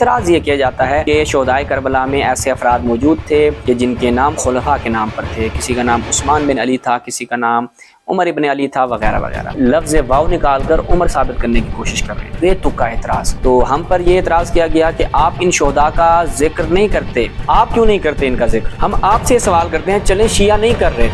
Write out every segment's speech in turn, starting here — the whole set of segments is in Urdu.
اعتراض یہ کیا جاتا ہے کہ شہدائے کربلا میں ایسے افراد موجود تھے کہ جن کے نام خلفاء کے نام پر تھے، کسی کا نام عثمان بن علی تھا، کسی کا نام عمر ابن علی تھا، وغیرہ وغیرہ۔ لفظ واو نکال کر عمر ثابت کرنے کی کوشش کر رہے ہیں، بے تکا اعتراض۔ تو ہم پر یہ اعتراض کیا گیا کہ آپ ان شہداء کا ذکر نہیں کرتے، آپ کیوں نہیں کرتے ان کا ذکر؟ ہم آپ سے سوال کرتے ہیں، چلیں شیعہ نہیں کر رہے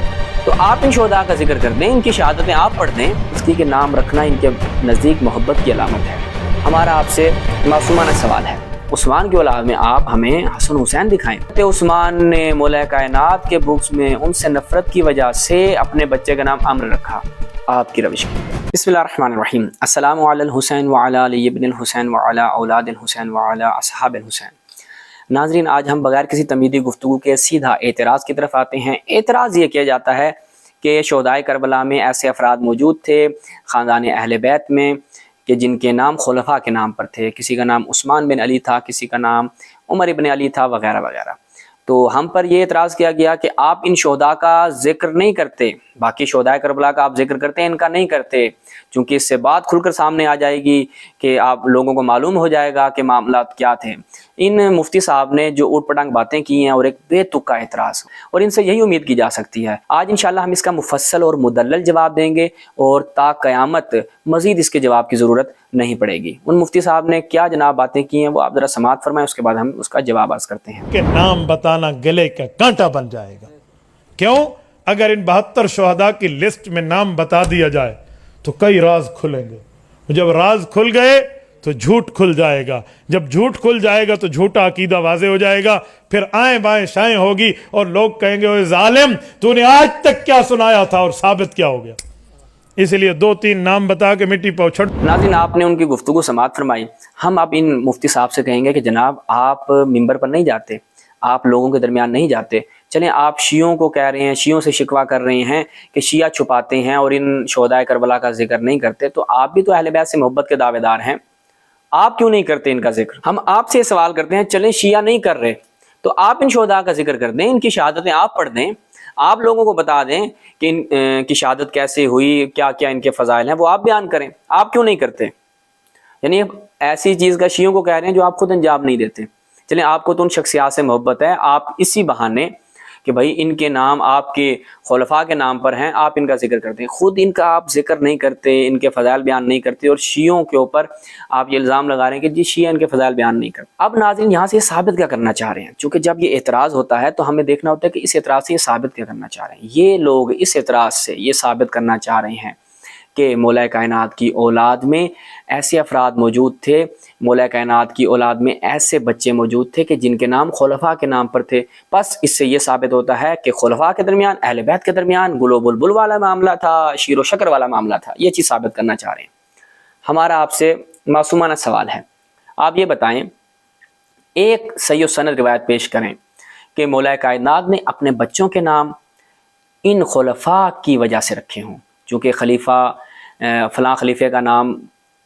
تو آپ ان شہداء کا ذکر کر دیں، ان کی شہادتیں آپ پڑھ دیں، اس کی کہ نام رکھنا ان کے نزدیک محبت کی علامت ہے۔ ہمارا آپ سے معصومانہ سوال ہے، عثمان کی اولاد میں آپ ہمیں حسن حسین دکھائیں۔ عثمان نے مولا کائنات کے بکس میں ان سے نفرت کی وجہ سے اپنے بچے کا نام عمرو رکھا، آپ کی روش کی۔ بسم اللہ الرحمن الرحیم۔ السلام علی الحسین وعلی علی ابن الحسین وعلی اولاد الحسین وعلی اصحاب الحسین۔ ناظرین، آج ہم بغیر کسی تمہیدی گفتگو کے سیدھا اعتراض کی طرف آتے ہیں۔ اعتراض یہ کیا جاتا ہے کہ شہدائے کربلا میں ایسے افراد موجود تھے خاندان اہل بیت میں کہ جن کے نام خلفاء کے نام پر تھے، کسی کا نام عثمان بن علی تھا، کسی کا نام عمر ابن علی تھا، وغیرہ وغیرہ۔ تو ہم پر یہ اعتراض کیا گیا کہ آپ ان شہداء کا ذکر نہیں کرتے، باقی شہدائے کربلا کا آپ ذکر کرتے ہیں، ان کا نہیں کرتے، چونکہ اس سے بات کھل کر سامنے آ جائے گی کہ آپ لوگوں کو معلوم ہو جائے گا کہ معاملات کیا تھے۔ ان مفتی صاحب نے جو اوٹ پٹانگ باتیں کی ہیں اور ایک بے تکا اعتراض، اور ان سے یہی امید کی جا سکتی ہے۔ آج انشاءاللہ ہم اس کا مفصل اور مدلل جواب دیں گے، اور تا قیامت مزید اس کے جواب کی ضرورت نہیں پڑے گی۔ ان مفتی صاحب نے کیا جناب باتیں کی ہیں وہ آپ ذرا سماعت فرمائیں، اس کے بعد ہم اس کا جواب عرض کرتے ہیں۔ کہ نام بتانا گلے کا کانٹا بن جائے گا۔ کیوں؟ اگر ان 72 شہداء کی لسٹ میں نام بتا دیا جائے تو کئی راز کھلیں گے، جب راز کھل گئے تو جھوٹ کھل جائے گا، جب جھوٹ کھل جائے گا تو جھوٹا عقیدہ واضح ہو جائے گا، پھر آئیں بائیں شائیں ہوگی اور لوگ کہیں گے اوے ظالم تو نے آج تک کیا سنایا تھا اور ثابت کیا ہو گیا۔ اس لیے 2-3 نام بتا کے مٹی پہ اچھڑ۔ ناظرین، آپ نے ان کی گفتگو سماعت فرمائی۔ ہم اب ان مفتی صاحب سے کہیں گے کہ جناب آپ ممبر پر نہیں جاتے، آپ لوگوں کے درمیان نہیں جاتے، چلیں آپ شیعوں کو کہہ رہے ہیں، شیعوں سے شکوہ کر رہے ہیں کہ شیعہ چھپاتے ہیں اور ان شہدائے کربلا کا ذکر نہیں کرتے، تو آپ بھی تو اہل بیت سے محبت کے دعوے دار ہیں، آپ کیوں نہیں کرتے ان کا ذکر؟ ہم آپ سے سوال کرتے ہیں، چلیں شیعہ نہیں کر رہے تو آپ ان شہداء کا ذکر کر دیں، ان کی شہادتیں آپ پڑھ دیں، آپ لوگوں کو بتا دیں کہ ان کی شہادت کیسے ہوئی، کیا کیا ان کے فضائل ہیں، وہ آپ بیان کریں، آپ کیوں نہیں کرتے؟ یعنی ایسی چیز کا شیعوں کو کہہ رہے ہیں جو آپ خود انجام نہیں دیتے۔ چلیں آپ کو تو ان شخصیات سے محبت ہے، آپ اسی بہانے کہ بھائی ان کے نام آپ کے خلفاء کے نام پر ہیں، آپ ان کا ذکر کرتے ہیں، خود ان کا آپ ذکر نہیں کرتے، ان کے فضائل بیان نہیں کرتے، اور شیعوں کے اوپر آپ یہ الزام لگا رہے ہیں کہ جی شیعہ ان کے فضائل بیان نہیں کرتے۔ اب ناظرین یہاں سے یہ ثابت کیا کرنا چاہ رہے ہیں؟ چونکہ جب یہ اعتراض ہوتا ہے تو ہمیں دیکھنا ہوتا ہے کہ اس اعتراض سے یہ ثابت کیا کرنا چاہ رہے ہیں۔ یہ لوگ اس اعتراض سے یہ ثابت کرنا چاہ رہے ہیں کہ مولا کائنات کی اولاد میں ایسے افراد موجود تھے، مولا کائنات کی اولاد میں ایسے بچے موجود تھے کہ جن کے نام خلفاء کے نام پر تھے۔ بس اس سے یہ ثابت ہوتا ہے کہ خلفاء کے درمیان، اہل بیت کے درمیان گل و بلبل والا معاملہ تھا، شیر و شکر والا معاملہ تھا، یہ چیز ثابت کرنا چاہ رہے ہیں۔ ہمارا آپ سے معصومانہ سوال ہے، آپ یہ بتائیں، ایک صحیح و سند روایت پیش کریں کہ مولا کائنات نے اپنے بچوں کے نام ان خلفاء کی وجہ سے رکھے ہوں، چونکہ خلیفہ فلاں خلیفے کا نام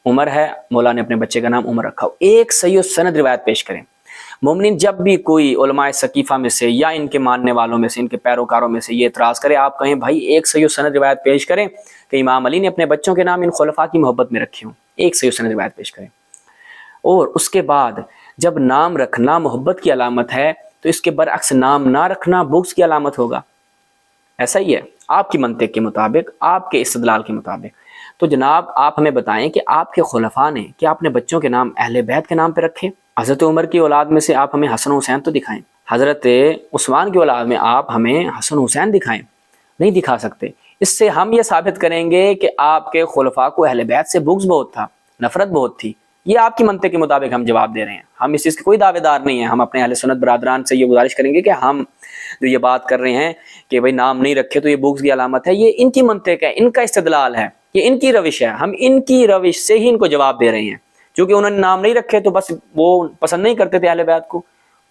عمر ہے، مولا نے اپنے بچے کا نام عمر رکھا ہو۔ ایک صحیح و سند روایت پیش کریں۔ مومنین جب بھی کوئی علماء ثقیفہ میں سے یا ان کے ماننے والوں میں سے، ان کے پیروکاروں میں سے یہ اعتراض کرے، آپ کہیں بھائی ایک صحیح و سند روایت پیش کریں کہ امام علی نے اپنے بچوں کے نام ان خلفاء کی محبت میں رکھے ہوں، ایک صحیح و سند روایت پیش کریں۔ اور اس کے بعد جب نام رکھنا محبت کی علامت ہے تو اس کے برعکس نام نہ رکھنا بغض کی علامت ہوگا، ایسا ہی ہے آپ کی منطق کے مطابق، آپ کے استدلال کے مطابق۔ تو جناب آپ ہمیں بتائیں کہ آپ کے خلفاء نے کیا اپنے بچوں کے نام اہل بیت کے نام پہ رکھے؟ حضرت عمر کی اولاد میں سے آپ ہمیں حسن حسین تو دکھائیں، حضرت عثمان کی اولاد میں آپ ہمیں حسن حسین دکھائیں، نہیں دکھا سکتے۔ اس سے ہم یہ ثابت کریں گے کہ آپ کے خلفاء کو اہل بیت سے بغض بہت تھا، نفرت بہت تھی۔ یہ آپ کی منطق کے مطابق ہم جواب دے رہے ہیں، ہم اس چیز کے کوئی دعوے دار نہیں ہیں۔ ہم اپنے اہل سنت برادران سے یہ گزارش کریں گے کہ ہم جو یہ بات کر رہے ہیں کہ بھائی نام نہیں رکھے تو یہ بغض کی علامت ہے، یہ ان کی منطق ہے، ان کا استدلال ہے، یہ ان کی روش ہے، ہم ان کی روش سے ہی ان کو جواب دے رہے ہیں۔ چونکہ انہوں نے نام نہیں رکھے تو بس وہ پسند نہیں کرتے تھے اہل بیت کو،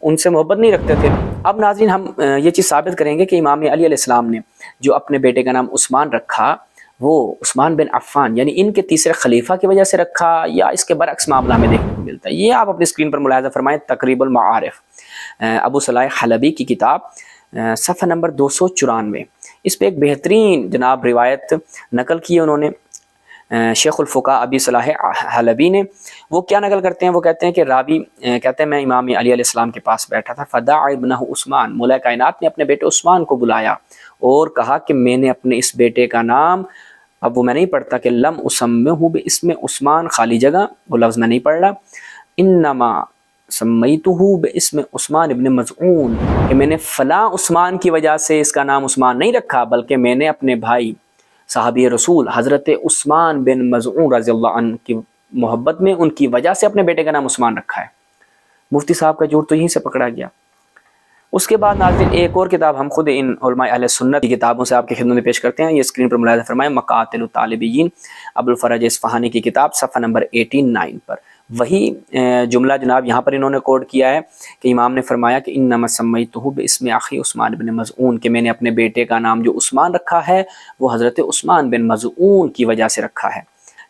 ان سے محبت نہیں رکھتے تھے۔ اب ناظرین ہم یہ چیز ثابت کریں گے کہ امام علی علیہ السلام نے جو اپنے بیٹے کا نام عثمان رکھا وہ عثمان بن عفان یعنی ان کے تیسرے خلیفہ کی وجہ سے رکھا، یا اس کے برعکس معاملہ ہمیں دیکھنے کو ملتا ہے۔ یہ آپ اپنی اسکرین پر ملاحظہ فرمائیں، تقریب المعارف، ابو صلاح حلبی کی کتاب، صفحہ نمبر 294، اس پہ ایک بہترین جناب روایت نقل کی ہے انہوں نے۔ شیخ الفقہ ابی صلاح حلبی نے وہ کیا نقل کرتے ہیں، وہ کہتے ہیں کہ راوی کہتے ہیں میں امام علی علیہ السلام کے پاس بیٹھا تھا، فدعا ابنہ عثمان، مولا کائنات نے اپنے بیٹے عثمان کو بلایا اور کہا کہ میں نے اپنے اس بیٹے کا نام، اب وہ میں نہیں پڑھتا کہ لم اسمہ باسم عثمان، خالی جگہ وہ لفظ میں نہیں پڑھ رہا، انما سمیتہ باسم عثمان ابن مظعون، کہ میں نے فلاں عثمان کی وجہ سے اس کا نام عثمان نہیں رکھا، بلکہ میں نے اپنے بھائی صحابی رسول حضرت عثمان بن مظعون رضی اللہ عنہ کی محبت میں ان کی وجہ سے اپنے بیٹے کا نام عثمان رکھا ہے۔ مفتی صاحب کا جھوٹ تو یہیں سے پکڑا گیا۔ اس کے بعد ناظرین ایک اور کتاب ہم خود ان علماء اہل سنت کی کتابوں سے آپ کی خدمت میں پیش کرتے ہیں، یہ اسکرین پر ملاحظہ فرمائیں، مقاتل الطالبین ابوالفرج اصفہانی کی کتاب صفحہ نمبر 89 پر وہی جملہ جناب یہاں پر انہوں نے کوٹ کیا ہے کہ امام نے فرمایا کہ انما سمیتہ باسم اخی عثمان بن مظعون، کہ میں نے اپنے بیٹے کا نام جو عثمان رکھا ہے وہ حضرت عثمان بن مظعون کی وجہ سے رکھا ہے۔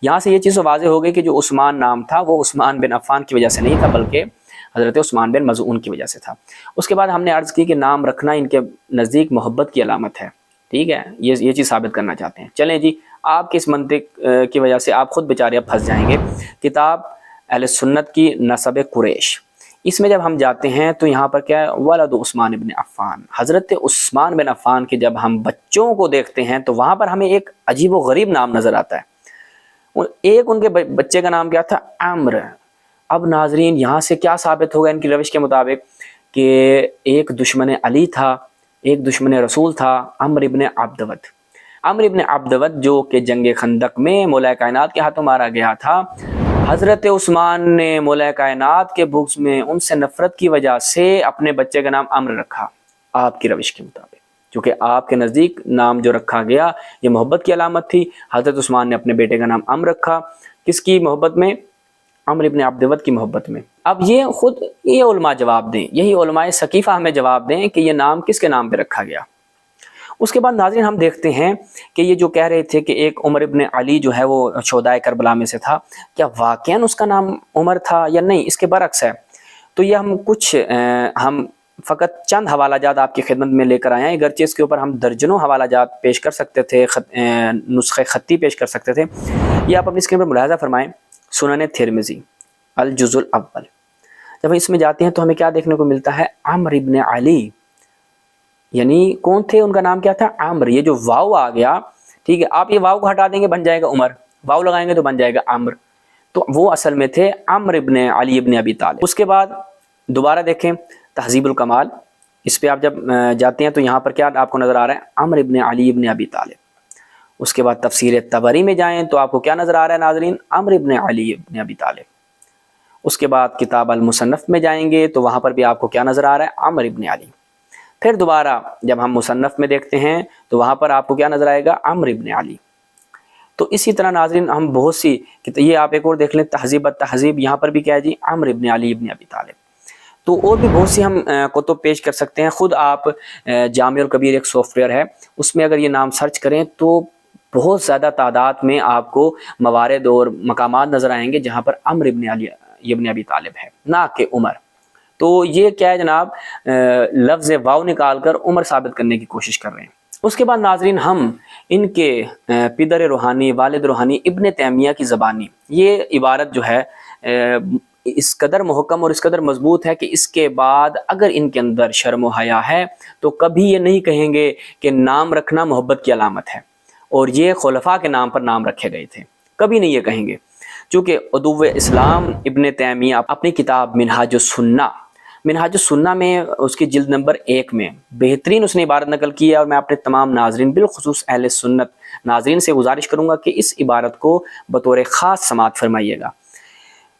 یہاں سے یہ چیز واضح ہو گئی کہ جو عثمان نام تھا وہ عثمان بن عفان کی وجہ سے نہیں تھا بلکہ حضرت عثمان بن مظعون کی وجہ سے تھا۔ اس کے بعد ہم نے عرض کی کہ نام رکھنا ان کے نزدیک محبت کی علامت ہے، ٹھیک ہے، یہ چیز ثابت کرنا چاہتے ہیں۔ چلیں جی، آپ کے اس منطق کی وجہ سے آپ خود بیچارے اب پھنس جائیں گے۔ کتاب اہل سنت کی نسب قریش، اس میں جب ہم جاتے ہیں تو یہاں پر کیا ہے، ولد عثمان بن عفان، حضرت عثمان بن عفان کے جب ہم بچوں کو دیکھتے ہیں تو وہاں پر ہمیں ایک عجیب و غریب نام نظر آتا ہے۔ ایک ان کے بچے کا نام کیا تھا، عمر۔ اب ناظرین یہاں سے کیا ثابت ہوگا ان کی روش کے مطابق کہ ایک دشمن علی تھا، ایک دشمن رسول تھا، عمرو ابن عبدود۔ عمرو ابن عبدود جو کہ جنگ خندق میں مولا کائنات کے ہاتھوں مارا گیا تھا، حضرت عثمان نے مولا کائنات کے بغض میں ان سے نفرت کی وجہ سے اپنے بچے کا نام عمرو رکھا آپ کی روش کے مطابق، کیونکہ آپ کے نزدیک نام جو رکھا گیا یہ محبت کی علامت تھی۔ حضرت عثمان نے اپنے بیٹے کا نام عمرو رکھا، کس کی محبت میں، عمرو ابن عبدود کی محبت میں۔ اب یہ علماء جواب دیں، یہی علماء ثقیفہ ہمیں جواب دیں کہ یہ نام کس کے نام پہ رکھا گیا۔ اس کے بعد ناظرین ہم دیکھتے ہیں کہ یہ جو کہہ رہے تھے کہ ایک عمر ابن علی جو ہے وہ شہدائے کربلا میں سے تھا، کیا واقعاً اس کا نام عمر تھا یا نہیں، اس کے برعکس ہے۔ تو یہ ہم فقط چند حوالہ جات آپ کی خدمت میں لے کر آئے ہیں، اگرچہ اس کے اوپر ہم درجنوں حوالہ جات پیش کر سکتے تھے، نسخے خطی پیش کر سکتے تھے۔ یہ آپ اپنی اسکرین پر ملاحظہ فرمائیں، سنن ترمذی الجزء الاول، جب اس میں جاتے ہیں تو ہمیں کیا دیکھنے کو ملتا ہے، عمرو ابن علی، یعنی کون تھے، ان کا نام کیا تھا، عمرو۔ یہ جو واو آ گیا، ٹھیک ہے، آپ یہ واو کو ہٹا دیں گے بن جائے گا عمر، واو لگائیں گے تو بن جائے گا عمرو، تو وہ اصل میں تھے عمرو ابن علی ابن ابی طالب۔ اس کے بعد دوبارہ دیکھیں تہذیب الکمال، اس پہ آپ جب جاتے ہیں تو یہاں پر کیا آپ کو نظر آ رہا ہے، عمرو ابن علی ابن ابی طالب۔ اس کے بعد تفسیر طبری میں جائیں تو آپ کو کیا نظر آ رہا ہے ناظرین، عمرو ابن علی ابن ابی طالب۔ اس کے بعد کتاب المصنف میں جائیں گے تو وہاں پر بھی آپ کو کیا نظر آ رہا ہے، عمرو ابن علی۔ پھر دوبارہ جب ہم مصنف میں دیکھتے ہیں تو وہاں پر آپ کو کیا نظر آئے گا، عمرو ابن علی۔ تو اسی طرح ناظرین ہم بہت سی، یہ آپ ایک اور دیکھ لیں تہذیب التہذیب، یہاں پر بھی کیا ہے جی، عمرو ابن علی ابن ابی طالب۔ تو اور بھی بہت سی ہم کتب پیش کر سکتے ہیں، خود آپ جامع الکبیر ایک سافٹ ویئر ہے، اس میں اگر یہ نام سرچ کریں تو بہت زیادہ تعداد میں آپ کو موارد اور مقامات نظر آئیں گے جہاں پر عمرو ابن علی ابن ابی طالب ہے، نہ کہ عمر۔ تو یہ کیا ہے جناب، لفظ واو نکال کر عمر ثابت کرنے کی کوشش کر رہے ہیں۔ اس کے بعد ناظرین ہم ان کے پدر روحانی، والد روحانی ابن تیمیہ کی زبانی، یہ عبارت جو ہے اس قدر محکم اور اس قدر مضبوط ہے کہ اس کے بعد اگر ان کے اندر شرم و حیا ہے تو کبھی یہ نہیں کہیں گے کہ نام رکھنا محبت کی علامت ہے اور یہ خلفاء کے نام پر نام رکھے گئے تھے، کبھی نہیں یہ کہیں گے۔ چونکہ عدو اسلام ابن تیمیہ اپنی کتاب منہاج السنہ میں اس کی جلد نمبر 1 میں بہترین اس نے عبارت نقل کی ہے، اور میں اپنے تمام ناظرین بالخصوص اہل سنت ناظرین سے گزارش کروں گا کہ اس عبارت کو بطور خاص سماعت فرمائیے گا۔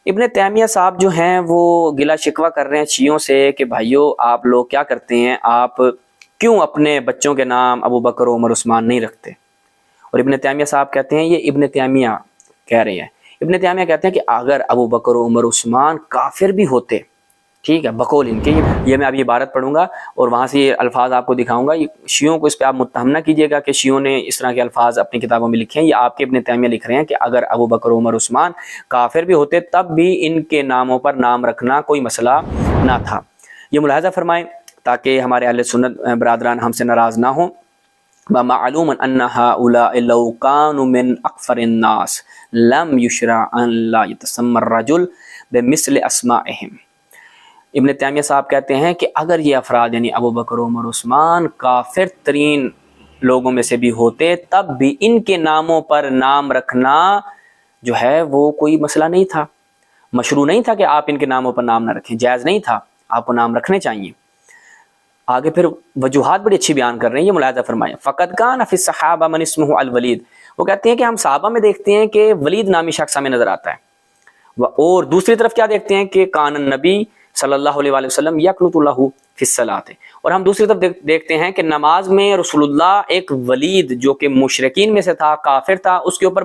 ابن تیمیہ صاحب جو ہیں وہ گلہ شکوہ کر رہے ہیں شیعوں سے کہ بھائیو آپ لوگ کیا کرتے ہیں، آپ کیوں اپنے بچوں کے نام ابو بکر و عمر عثمان نہیں رکھتے؟ اور ابن تیمیہ صاحب کہتے ہیں، یہ ابن تیمیہ کہہ رہے ہیں، ابن تیمیہ کہتے ہیں کہ اگر ابو بکر و عمر عثمان کافر بھی ہوتے، ٹھیک ہے، بقول ان کے، یہ میں اب یہ عبارت پڑھوں گا اور وہاں سے یہ الفاظ آپ کو دکھاؤں گا، شیعوں کو اس پہ آپ متہم نہ کیجیے گا کہ شیعوں نے اس طرح کے الفاظ اپنی کتابوں میں لکھے ہیں، یہ آپ کے ابن تیمیہ لکھ رہے ہیں کہ اگر ابو بکر و عمر عثمان کافر بھی ہوتے تب بھی ان کے ناموں پر نام رکھنا کوئی مسئلہ نہ تھا۔ یہ ملاحظہ فرمائیں تاکہ ہمارے اہل سنت برادران ہم سے ناراض نہ ہوں۔ ومعلوم ان هؤلاء لو كانوا من اکثر الناس لم يشرع ان لا يتسمى الرجل بمثل اسمائهم. ابن تیمیہ صاحب کہتے ہیں کہ اگر یہ افراد یعنی ابو بکر، عمر، عثمان کافر ترین لوگوں میں سے بھی ہوتے تب بھی ان کے ناموں پر نام رکھنا جو ہے وہ کوئی مسئلہ نہیں تھا، مشروع نہیں تھا کہ آپ ان کے ناموں پر نام نہ رکھیں، جائز نہیں تھا، آپ کو نام رکھنے چاہیے. آگے پھر وجوہات بڑی اچھی بیان کر رہے ہیں، یہ ملاحظہ فرمائیں. فقد کان فی الصحابہ من اسمہ الولید، وہ کہتے ہیں کہ ہم صحابہ میں دیکھتے ہیں کہ ولید نامی شخص ہمیں نظر آتا ہے. اور دوسری طرف کیا دیکھتے ہیں کہ کان النبی صلی اللہ علیہ وآلہ وسلم یقنط له فی الصلاۃ، اور ہم دوسری طرف دیکھتے ہیں کہ نماز میں رسول اللہ ایک ولید جو کہ مشرکین میں سے تھا، کافر تھا، اس کے اوپر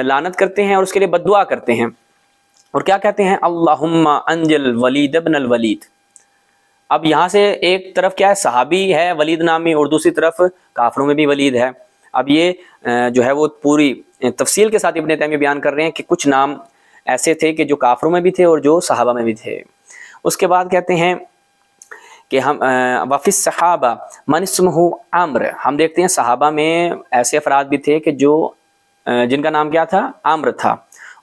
لعنت کرتے ہیں اور اس کے لیے بد دعا کرتے ہیں. اور کیا کہتے ہیں؟ اللہم انجل ولید ابن الولید. اب یہاں سے ایک طرف کیا ہے، صحابی ہے ولید نامی، اور دوسری طرف کافروں میں بھی ولید ہے. اب یہ جو ہے وہ پوری تفصیل کے ساتھ ابن تیمیہ بیان کر رہے ہیں کہ کچھ نام ایسے تھے کہ جو کافروں میں بھی تھے اور جو صحابہ میں بھی تھے. اس کے بعد کہتے ہیں کہ ہم وفی الصحابہ من اسمہ عمر، ہم دیکھتے ہیں صحابہ میں ایسے افراد بھی تھے کہ جو جن کا نام کیا تھا؟ عمر تھا.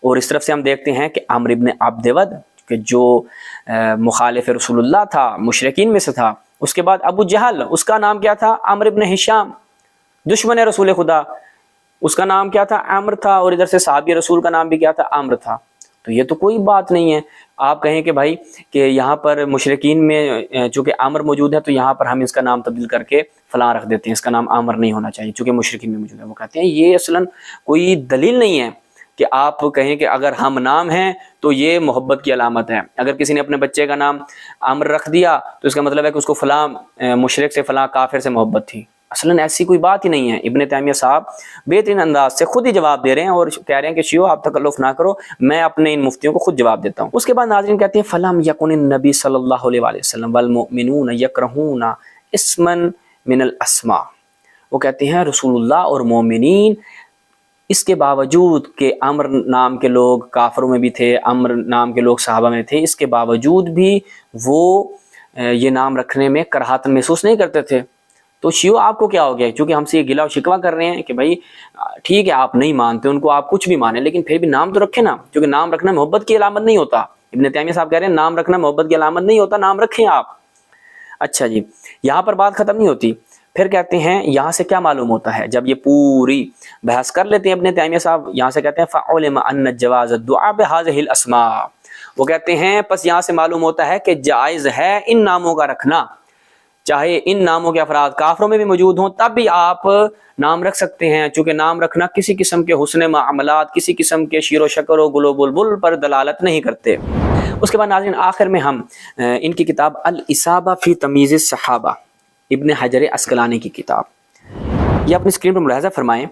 اور اس طرف سے ہم دیکھتے ہیں کہ عمر ابن عبد ود کہ جو مخالف رسول اللہ تھا، مشرکین میں سے تھا. اس کے بعد ابو جہل، اس کا نام کیا تھا؟ عمرو ابن ہشام، دشمن رسول خدا، اس کا نام کیا تھا؟ عمرو تھا. اور ادھر سے صحابی رسول کا نام بھی کیا تھا؟ عمرو تھا. تو یہ تو کوئی بات نہیں ہے. آپ کہیں کہ بھائی کہ یہاں پر مشرکین میں چونکہ عمرو موجود ہے تو یہاں پر ہم اس کا نام تبدیل کر کے فلاں رکھ دیتے ہیں، اس کا نام عمرو نہیں ہونا چاہیے چونکہ مشرکین میں موجود ہے. وہ کہتے ہیں یہ اصلاً کوئی دلیل نہیں ہے کہ آپ کہیں کہ اگر ہم نام ہیں تو یہ محبت کی علامت ہے. اگر کسی نے اپنے بچے کا نام عمرو رکھ دیا تو اس کا مطلب ہے کہ اس کو فلاں مشرک سے، فلاں کافر سے محبت تھی. اصلاً ایسی کوئی بات ہی نہیں ہے. ابن تیمیہ صاحب بہترین انداز سے خود ہی جواب دے رہے ہیں اور کہہ رہے ہیں کہ شیعو آپ تکلف نہ کرو، میں اپنے ان مفتیوں کو خود جواب دیتا ہوں. اس کے بعد ناظرین کہتے ہیں فلم یکن النبی صلی اللہ علیہ وآلہ وسلم والمؤمنون یکرہون اسما من الاسماء. وہ کہتے ہیں رسول اللہ اور مومنین اس کے باوجود کہ عمر نام کے لوگ کافروں میں بھی تھے، عمر نام کے لوگ صحابہ میں تھے، اس کے باوجود بھی وہ یہ نام رکھنے میں کراہت محسوس نہیں کرتے تھے. تو شیعو آپ کو کیا ہو گیا؟ چونکہ ہم سے یہ گلا و شکوہ کر رہے ہیں کہ بھائی ٹھیک ہے آپ نہیں مانتے ان کو، آپ کچھ بھی مانیں لیکن پھر بھی نام تو رکھیں نا، کیونکہ نام رکھنا محبت کی علامت نہیں ہوتا. ابن تیمیہ صاحب کہہ رہے ہیں نام رکھنا محبت کی علامت نہیں ہوتا، نام رکھیں آپ. اچھا جی، یہاں پر بات ختم نہیں ہوتی. پھر کہتے ہیں یہاں سے کیا معلوم ہوتا ہے؟ جب یہ پوری بحث کر لیتے ہیں ابن تیمیہ صاحب، یہاں سے کہتے ہیں فعلم ان جواز الدعاء بهذه الاسماء. وہ کہتے ہیں پس یہاں سے معلوم ہوتا ہے کہ جائز ہے ان ناموں کا رکھنا، چاہے ان ناموں کے افراد کافروں میں بھی موجود ہوں تب بھی آپ نام رکھ سکتے ہیں، چونکہ نام رکھنا کسی قسم کے حسن معاملات، کسی قسم کے شیر و شکر و گل و بلبل پر دلالت نہیں کرتے. اس کے بعد ناظرین آخر میں ہم ان کی کتاب الاصابہ فی تمییز الصحابہ، ابن حجر عسقلانی کی کتاب، یہ اپنی اسکرین پر ملاحظہ فرمائیں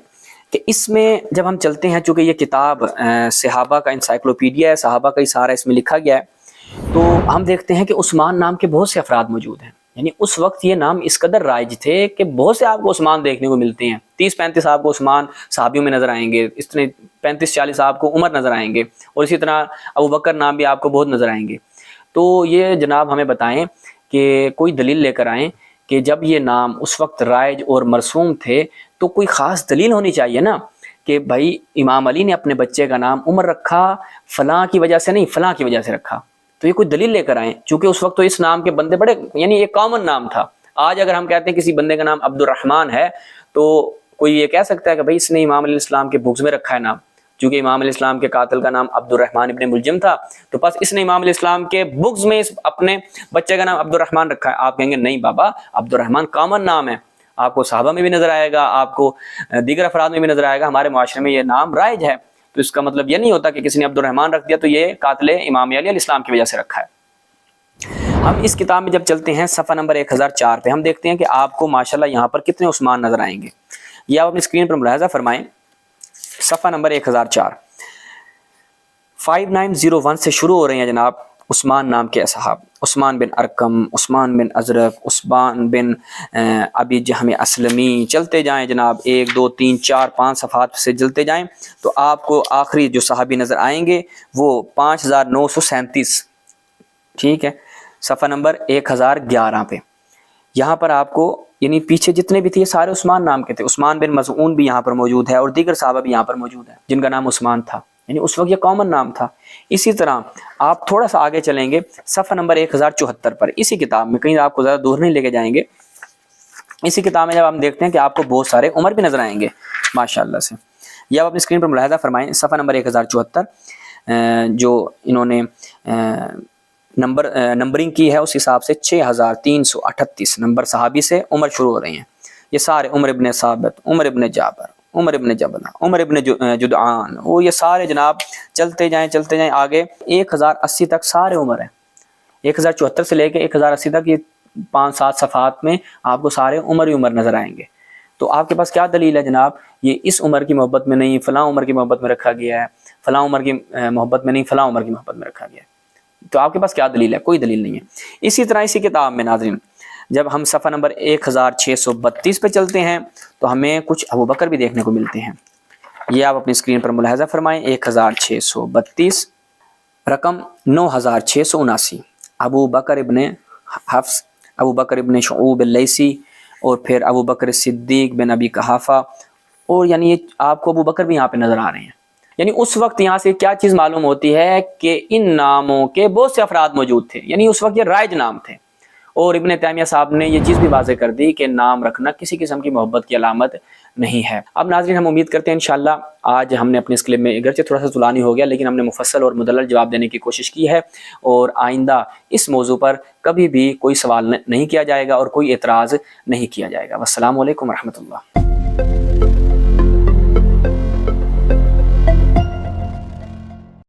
کہ اس میں جب ہم چلتے ہیں، چونکہ یہ کتاب صحابہ کا انسائکلوپیڈیا ہے، صحابہ کا سارا اس میں لکھا گیا ہے، تو ہم دیکھتے ہیں کہ عثمان نام کے بہت سے افراد موجود ہیں. یعنی اس وقت یہ نام اس قدر رائج تھے کہ بہت سے آپ کو عثمان دیکھنے کو ملتے ہیں. 30-35 آپ کو عثمان صحابیوں میں نظر آئیں گے، اس طرح 35-40 آپ کو عمر نظر آئیں گے، اور اسی طرح ابو بکر نام بھی آپ کو بہت نظر آئیں گے. تو یہ جناب ہمیں بتائیں کہ کوئی دلیل لے کر آئیں کہ جب یہ نام اس وقت رائج اور مرسوم تھے تو کوئی خاص دلیل ہونی چاہیے نا کہ بھائی امام علی نے اپنے بچے کا نام عمر رکھا فلاں کی وجہ سے نہیں، فلاں کی وجہ سے رکھا. تو یہ کوئی دلیل لے کر آئیں، چونکہ اس وقت تو اس نام کے بندے بڑے، یعنی ایک کامن نام تھا. آج اگر ہم کہتے ہیں کسی بندے کا نام عبد الرحمن ہے تو کوئی یہ کہہ سکتا ہے کہ بھائی اس نے امام علیہ السلام کے بغض میں رکھا ہے نام، چونکہ امام علیہ السلام کے قاتل کا نام عبد الرحمن ابن ملجم تھا تو بس اس نے امام علیہ السلام کے بغض میں اپنے بچے کا نام عبد الرحمن رکھا ہے. آپ کہیں گے نہیں بابا، عبد الرحمن کامن نام ہے، آپ کو صحابہ میں بھی نظر آئے گا، آپ کو دیگر افراد میں بھی نظر آئے گا، ہمارے معاشرے میں یہ نام رائج ہے. تو اس کا مطلب یہ نہیں ہوتا کہ کسی نے عبد الرحمن رکھ دیا تو یہ قاتل امام علیہ السلام کی وجہ سے رکھا ہے. ہم اس کتاب میں جب چلتے ہیں صفحہ نمبر 1004 پہ، ہم دیکھتے ہیں کہ آپ کو ماشاءاللہ یہاں پر کتنے عثمان نظر آئیں گے. یہ آپ اپنی اسکرین پر ملاحظہ فرمائیں. صفحہ نمبر 1004 5901 سے شروع ہو رہے ہیں جناب عثمان نام کے اصحاب. عثمان بن ارقم، عثمان بن ازرق، عثمان بن ابی جہم اسلمی، چلتے جائیں جناب 1 2 3 4 5 صفحات سے چلتے جائیں تو آپ کو آخری جو صحابی نظر آئیں گے وہ 5937. ٹھیک ہے، صفحہ نمبر 1011 پہ. یہاں پر آپ کو یعنی پیچھے جتنے بھی تھے یہ سارے عثمان نام کے تھے. عثمان بن مظعون بھی یہاں پر موجود ہے اور دیگر صحابہ بھی یہاں پر موجود ہیں جن کا نام عثمان تھا. یعنی اس وقت یہ کامن نام تھا. اسی طرح آپ تھوڑا سا آگے چلیں گے صفحہ نمبر 1074 پر, اسی کتاب میں, کہیں آپ کو زیادہ دور نہیں لے کے جائیں گے, اسی کتاب میں جب ہم دیکھتے ہیں کہ آپ کو بہت سارے عمر بھی نظر آئیں گے ماشاءاللہ سے. یہ آپ اپنی اسکرین پر ملاحظہ فرمائیں, صفحہ نمبر 1074 جو انہوں نے نمبرنگ کی ہے اس حساب سے 6338 نمبر صحابی سے عمر شروع ہو رہی ہیں. یہ سارے عمر ابن ثابت, عمر ابن جابر, عمر ابن جبلہ, عمر ابن جدعان, وہ یہ سارے جناب چلتے جائیں آگے 1080 تک سارے عمر ہیں. 1074 سے لے کے 1080 تک یہ 5-7 صفحات میں آپ کو سارے عمر ہی عمر نظر آئیں گے. تو آپ کے پاس کیا دلیل ہے جناب, یہ اس عمر کی محبت میں نہیں فلاں عمر کی محبت میں رکھا گیا ہے, فلاں عمر کی محبت میں نہیں فلاں عمر کی محبت میں رکھا گیا ہے. تو آپ کے پاس کیا دلیل ہے؟ کوئی دلیل نہیں ہے. اسی طرح اسی کتاب میں ناظرین جب ہم صفحہ نمبر 1632 پہ چلتے ہیں تو ہمیں کچھ ابو بکر بھی دیکھنے کو ملتے ہیں. یہ آپ اپنی اسکرین پر ملاحظہ فرمائیں, 1632 رقم 9679 ابو بکر ابن حفص, ابو بکر ابن شعوب اللیثی, اور پھر ابو بکر صدیق بن ابی قحافہ, اور یعنی آپ کو ابو بکر بھی یہاں پہ نظر آ رہے ہیں. یعنی اس وقت یہاں سے کیا چیز معلوم ہوتی ہے کہ ان ناموں کے بہت سے افراد موجود تھے, یعنی اس وقت یہ رائج نام تھے. اور ابن تیمیہ صاحب نے یہ چیز بھی واضح کر دی کہ نام رکھنا کسی قسم کی محبت کی علامت نہیں ہے. اب ناظرین ہم امید کرتے ہیں انشاءاللہ آج ہم نے اپنے اس کلپ میں اگرچہ تھوڑا سا طولانی ہو گیا لیکن ہم نے مفصل اور مدلل جواب دینے کی کوشش کی ہے, اور آئندہ اس موضوع پر کبھی بھی کوئی سوال نہیں کیا جائے گا اور کوئی اعتراض نہیں کیا جائے گا. والسلام علیکم ورحمۃ اللہ.